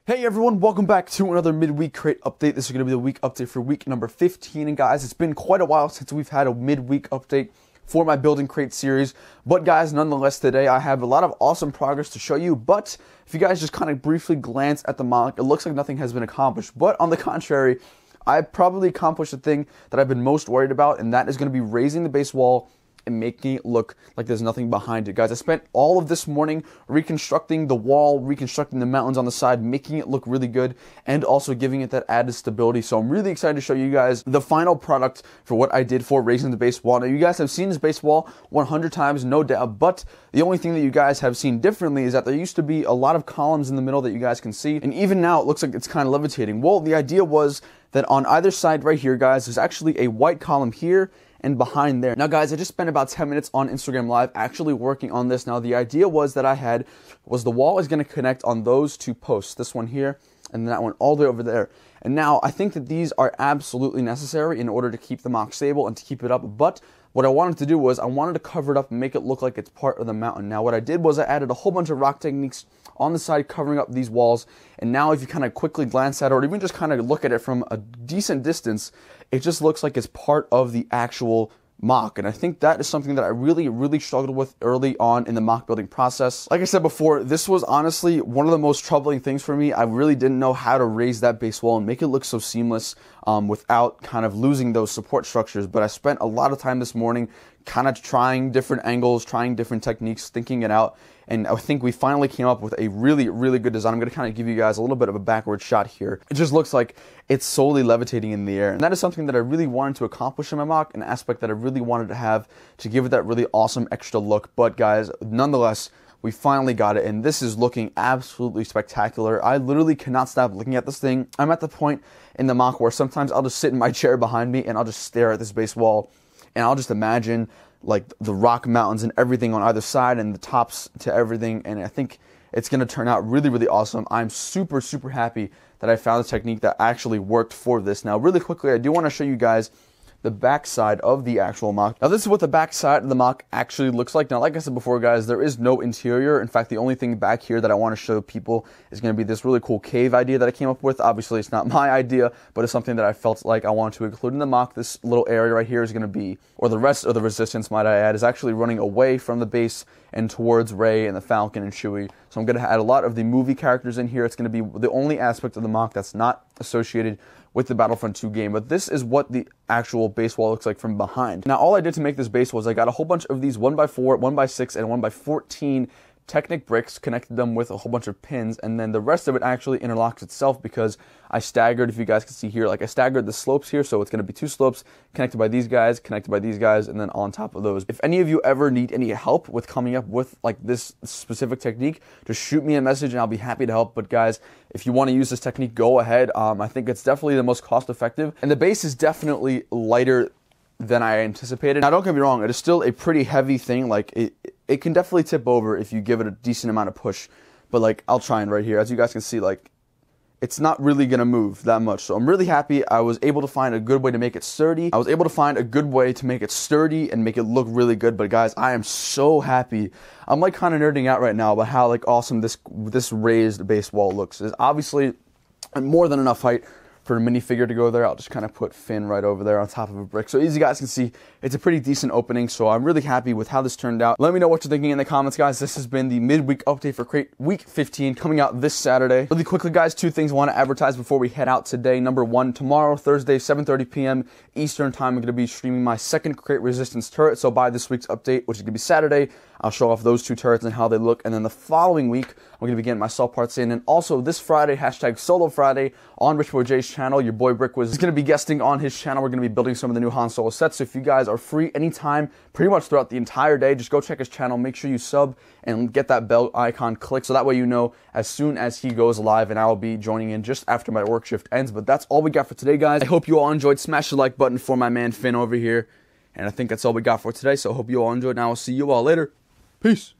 Hey everyone, welcome back to another midweek crate update. This is going to be the week update for week number 15. And guys, it's been quite a while since we've had a midweek update for my building crate series. But guys, nonetheless, today I have a lot of awesome progress to show you. But if you guys just kind of briefly glance at the mock, it looks like nothing has been accomplished. But on the contrary, I probably accomplished the thing that I've been most worried about, and that is going to be raising the base wall and making it look like there's nothing behind it. Guys, I spent all of this morning reconstructing the wall, reconstructing the mountains on the side, making it look really good, and also giving it that added stability. So I'm really excited to show you guys the final product for what I did for raising the base wall. Now, you guys have seen this base wall 100 times, no doubt, but the only thing that you guys have seen differently is that there used to be a lot of columns in the middle that you guys can see, and even now it looks like it's kind of levitating. Well, the idea was that on either side right here, guys, there's actually a white column here and behind there. Now guys, I just spent about 10 minutes on Instagram Live actually working on this. Now the idea was that the wall is going to connect on those two posts, this one here and that one all the way over there. And now I think that these are absolutely necessary in order to keep the mock stable and to keep it up. But what I wanted to do was I wanted to cover it up and make it look like it's part of the mountain. Now what I did was I added a whole bunch of rock techniques on the side covering up these walls, and now if you kind of quickly glance at it or even just kind of look at it from a decent distance, it just looks like it's part of the actual mock. And I think that is something that I really struggled with early on in the mock building process. Like I said before, this was honestly one of the most troubling things for me. I really didn't know how to raise that base wall and make it look so seamless without kind of losing those support structures. But I spent a lot of time this morning kind of trying different angles, trying different techniques, thinking it out. And I think we finally came up with a really good design. I'm going to kind of give you guys a little bit of a backward shot here. It just looks like it's solely levitating in the air. And that is something that I really wanted to accomplish in my mock, an aspect that I really wanted to have to give it that really awesome extra look. But guys, nonetheless, we finally got it, and this is looking absolutely spectacular. I literally cannot stop looking at this thing. I'm at the point in the mock where sometimes I'll just sit in my chair behind me and I'll just stare at this base wall, and I'll just imagine like the rock mountains and everything on either side and the tops to everything, and I think it's going to turn out really awesome. I'm super happy that I found a technique that actually worked for this. Now really quickly, I do want to show you guys the back side of the actual mock. Now this is what the back side of the mock actually looks like. Now like I said before, guys, there is no interior. In fact, the only thing back here that I want to show people is going to be this really cool cave idea that I came up with. Obviously it's not my idea, but it's something that I felt like I wanted to include in the mock. This little area right here is going to be, or the rest of the resistance, might I add, is actually running away from the base and towards Ray and the Falcon and Chewie. So I'm going to add a lot of the movie characters in here. It's going to be the only aspect of the mock that's not associated with the Battlefront 2 game, but this is what the actual base wall looks like from behind. Now all I did to make this base was I got a whole bunch of these 1x4, 1x6, and 1x14 Technic bricks, connected them with a whole bunch of pins, and then the rest of it actually interlocks itself because I staggered, if you guys can see here, like I staggered the slopes here, so it's going to be two slopes connected by these guys, and then on top of those. If any of you ever need any help with coming up with like this specific technique, just shoot me a message and I'll be happy to help. But guys, if you want to use this technique, go ahead. I think it's definitely the most cost effective, and the base is definitely lighter than I anticipated. Now don't get me wrong, it is still a pretty heavy thing. Like it can definitely tip over if you give it a decent amount of push, but like I'll try and right here, as you guys can see, like it's not really gonna move that much. So I'm really happy I was able to find a good way to make it sturdy. I was able to find a good way to make it sturdy and make it look really good. But guys, I am so happy. I'm like kind of nerding out right now about how like awesome this raised base wall looks. It's obviously more than enough height for a minifigure to go there. I'll just kind of put Finn right over there on top of a brick. So as you guys can see, it's a pretty decent opening, so I'm really happy with how this turned out. Let me know what you're thinking in the comments, guys. This has been the midweek update for Crait Week 15, coming out this Saturday. Really quickly, guys, two things I want to advertise before we head out today. Number one, tomorrow, Thursday, 7:30 p.m. Eastern Time, I'm going to be streaming my second Crait Resistance turret. So by this week's update, which is going to be Saturday, I'll show off those two turrets and how they look. And then the following week, I'm going to be getting my sell parts in. And also this Friday, hashtag Solo Friday, on Rich Boy J's channel, your boy BrickWiz is going to be guesting on his channel. We're going to be building some of the new Han Solo sets. So if you guys are free anytime, pretty much throughout the entire day, just go check his channel. Make sure you sub and get that bell icon clicked, so that way you know as soon as he goes live, and I will be joining in just after my work shift ends. But that's all we got for today, guys. I hope you all enjoyed. Smash the like button for my man Finn over here. And I think that's all we got for today. So I hope you all enjoyed, and I will see you all later. Peace.